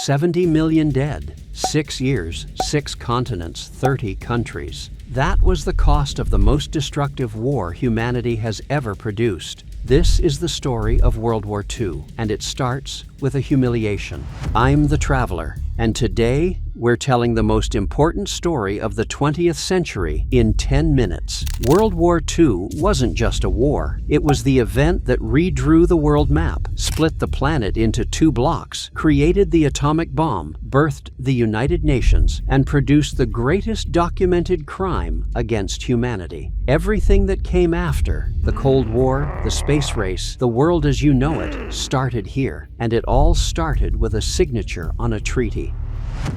70 million dead, 6 years, 6 continents, 30 countries. That was the cost of the most destructive war humanity has ever produced. This is the story of World War II, and it starts with a humiliation. I'm the Traveler, and today we're telling the most important story of the 20th century in 10 minutes. World War II wasn't just a war. It was the event that redrew the world map, split the planet into 2 blocks, created the atomic bomb, birthed the United Nations, and produced the greatest documented crime against humanity. Everything that came after, the Cold War, the space race, the world as you know it, started here. And it all started with a signature on a treaty.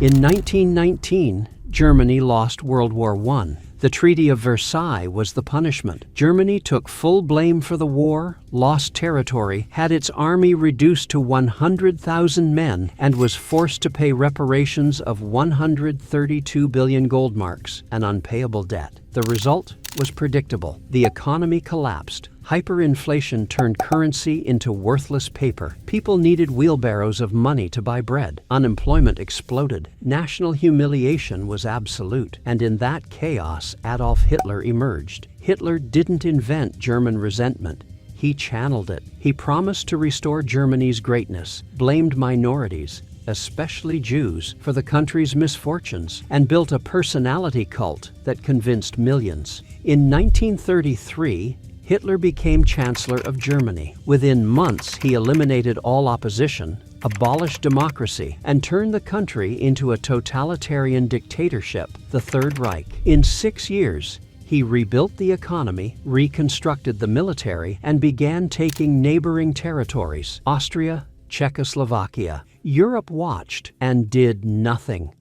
In 1919, Germany lost World War I. The Treaty of Versailles was the punishment. Germany took full blame for the war, lost territory, had its army reduced to 100,000 men, and was forced to pay reparations of 132 billion gold marks, an unpayable debt. The result was predictable. The economy collapsed. Hyperinflation turned currency into worthless paper. People needed wheelbarrows of money to buy bread. Unemployment exploded. National humiliation was absolute. And in that chaos, Adolf Hitler emerged. Hitler didn't invent German resentment. He channeled it. He promised to restore Germany's greatness, blamed minorities, especially Jews, for the country's misfortunes, and built a personality cult that convinced millions. In 1933, Hitler became Chancellor of Germany. Within months, he eliminated all opposition, abolished democracy, and turned the country into a totalitarian dictatorship, the Third Reich. In 6 years, he rebuilt the economy, reconstructed the military, and began taking neighboring territories, Austria, Czechoslovakia. Europe watched and did nothing.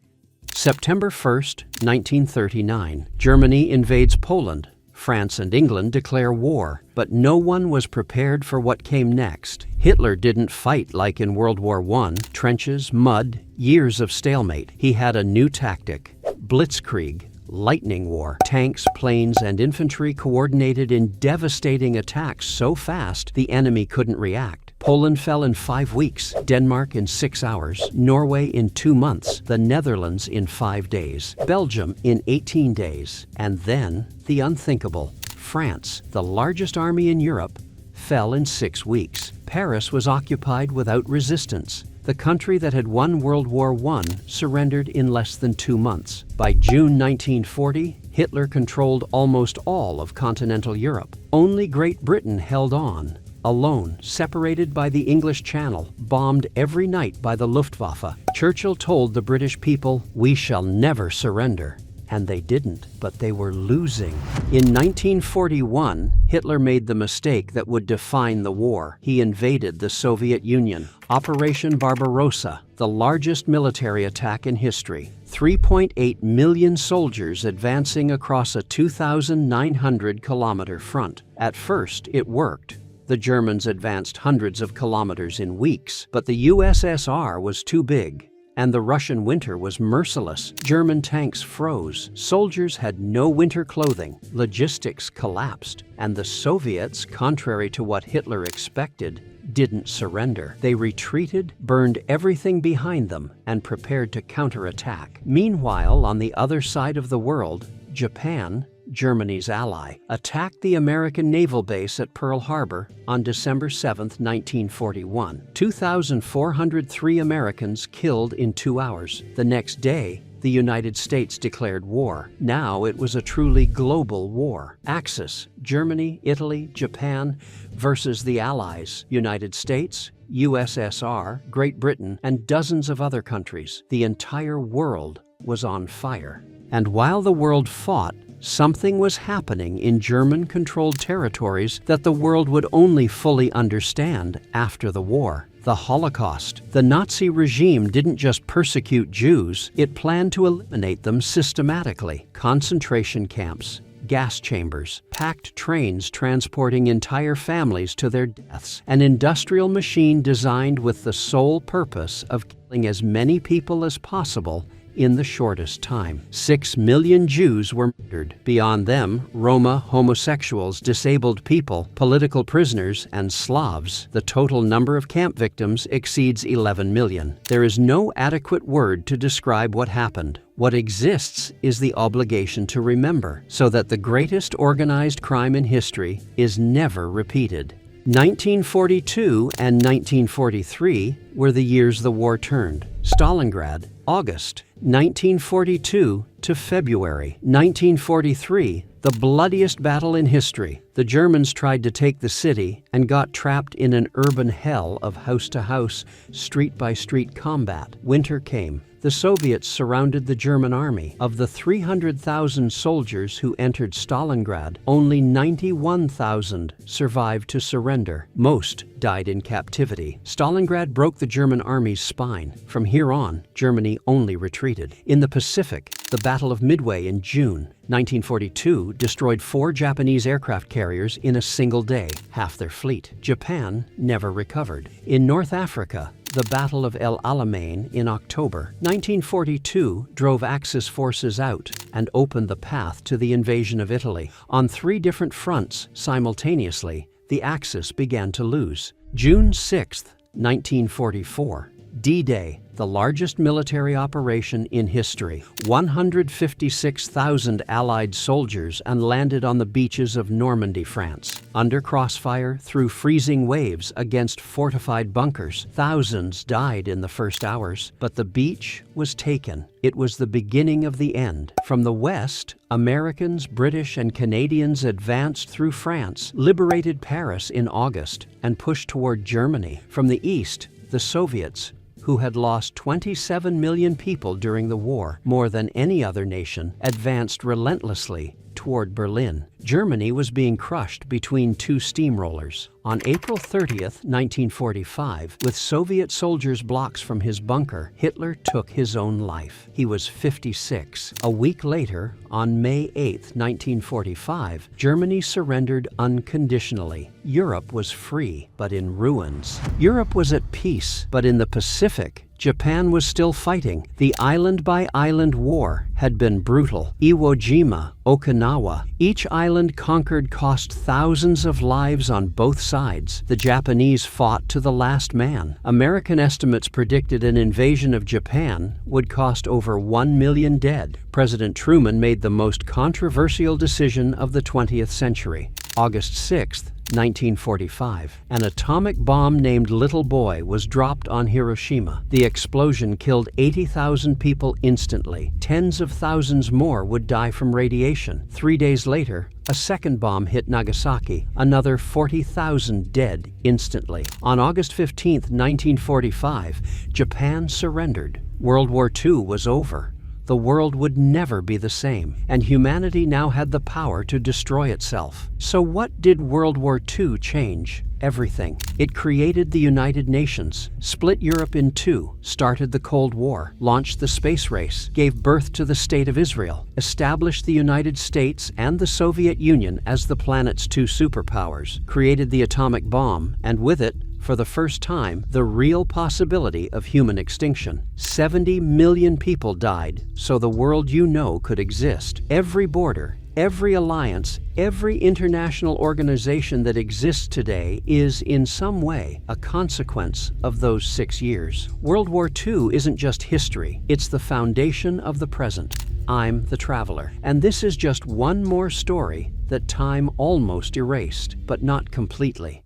September 1st, 1939, Germany invades Poland. France and England declare war, but no one was prepared for what came next. Hitler didn't fight like in World War I, trenches, mud, years of stalemate. He had a new tactic, Blitzkrieg, lightning war. Tanks, planes, and infantry coordinated in devastating attacks so fast the enemy couldn't react. Poland fell in 5 weeks, Denmark in 6 hours, Norway in 2 months, the Netherlands in 5 days, Belgium in 18 days, and then the unthinkable. France, the largest army in Europe, fell in 6 weeks. Paris was occupied without resistance. The country that had won World War I surrendered in less than 2 months. By June 1940, Hitler controlled almost all of continental Europe. Only Great Britain held on. Alone, separated by the English Channel, bombed every night by the Luftwaffe. Churchill told the British people, "We shall never surrender." And they didn't, but they were losing. In 1941, Hitler made the mistake that would define the war. He invaded the Soviet Union. Operation Barbarossa, the largest military attack in history. 3.8 million soldiers advancing across a 2,900-kilometer front. At first, it worked. The Germans advanced hundreds of kilometers in weeks, but the USSR was too big, and the Russian winter was merciless. German tanks froze, soldiers had no winter clothing, logistics collapsed, and the Soviets, contrary to what Hitler expected, didn't surrender. They retreated, burned everything behind them, and prepared to counterattack. Meanwhile, on the other side of the world, Japan, Germany's ally, attacked the American naval base at Pearl Harbor on December 7, 1941. 2,403 Americans killed in 2 hours. The next day, the United States declared war. Now it was a truly global war. Axis, Germany, Italy, Japan versus the Allies, United States, USSR, Great Britain, and dozens of other countries. The entire world was on fire. And while the world fought, something was happening in German-controlled territories that the world would only fully understand after the war. The Holocaust. The Nazi regime didn't just persecute Jews, it planned to eliminate them systematically. Concentration camps, gas chambers, packed trains transporting entire families to their deaths, an industrial machine designed with the sole purpose of killing as many people as possible in the shortest time. 6 million Jews were murdered. Beyond them, Roma, homosexuals, disabled people, political prisoners, and Slavs. The total number of camp victims exceeds 11 million. There is no adequate word to describe what happened. What exists is the obligation to remember, so that the greatest organized crime in history is never repeated. 1942 and 1943 were the years the war turned. Stalingrad, August 1942 to February 1943, the bloodiest battle in history. The Germans tried to take the city and got trapped in an urban hell of house-to-house, street-by-street combat. Winter came. The Soviets surrounded the German army. Of the 300,000 soldiers who entered Stalingrad, only 91,000 survived to surrender. Most died in captivity. Stalingrad broke the German army's spine. From here on, Germany only retreated. In the Pacific, the Battle of Midway in June 1942 destroyed 4 Japanese aircraft carriers in a single day, half their fleet. Japan never recovered. In North Africa, the Battle of El Alamein in October 1942 drove Axis forces out and opened the path to the invasion of Italy. On 3 different fronts simultaneously, the Axis began to lose. June 6, 1944, D-Day, the largest military operation in history. 156,000 Allied soldiers and landed on the beaches of Normandy, France. Under crossfire, through freezing waves against fortified bunkers, thousands died in the first hours. But the beach was taken. It was the beginning of the end. From the west, Americans, British, and Canadians advanced through France, liberated Paris in August, and pushed toward Germany. From the east, the Soviets, who had lost 27 million people during the war, more than any other nation, advanced relentlessly toward Berlin. Germany was being crushed between 2 steamrollers. On April 30th, 1945, with Soviet soldiers blocks from his bunker, Hitler took his own life. He was 56. A week later, on May 8th, 1945, Germany surrendered unconditionally. Europe was free, but in ruins. Europe was at peace, but in the Pacific, Japan was still fighting. The island-by-island war had been brutal. Iwo Jima, Okinawa, each island conquered cost thousands of lives on both sides. The Japanese fought to the last man. American estimates predicted an invasion of Japan would cost over 1 million dead. President Truman made the most controversial decision of the 20th century. August 6th, 1945. An atomic bomb named Little Boy was dropped on Hiroshima. The explosion killed 80,000 people instantly. Tens of thousands more would die from radiation. 3 days later, a second bomb hit Nagasaki. Another 40,000 dead instantly. On August 15, 1945, Japan surrendered. World War II was over. The world would never be the same, and humanity now had the power to destroy itself. So what did World War II change? Everything. It created the United Nations, split Europe in 2, started the Cold War, launched the space race, gave birth to the State of Israel, established the United States and the Soviet Union as the planet's 2 superpowers, created the atomic bomb, and with it, for the first time, the real possibility of human extinction. 70 million people died, so the world you know could exist. Every border, every alliance, every international organization that exists today is, in some way, a consequence of those 6 years. World War II isn't just history, it's the foundation of the present. I'm the Traveler, and this is just one more story that time almost erased, but not completely.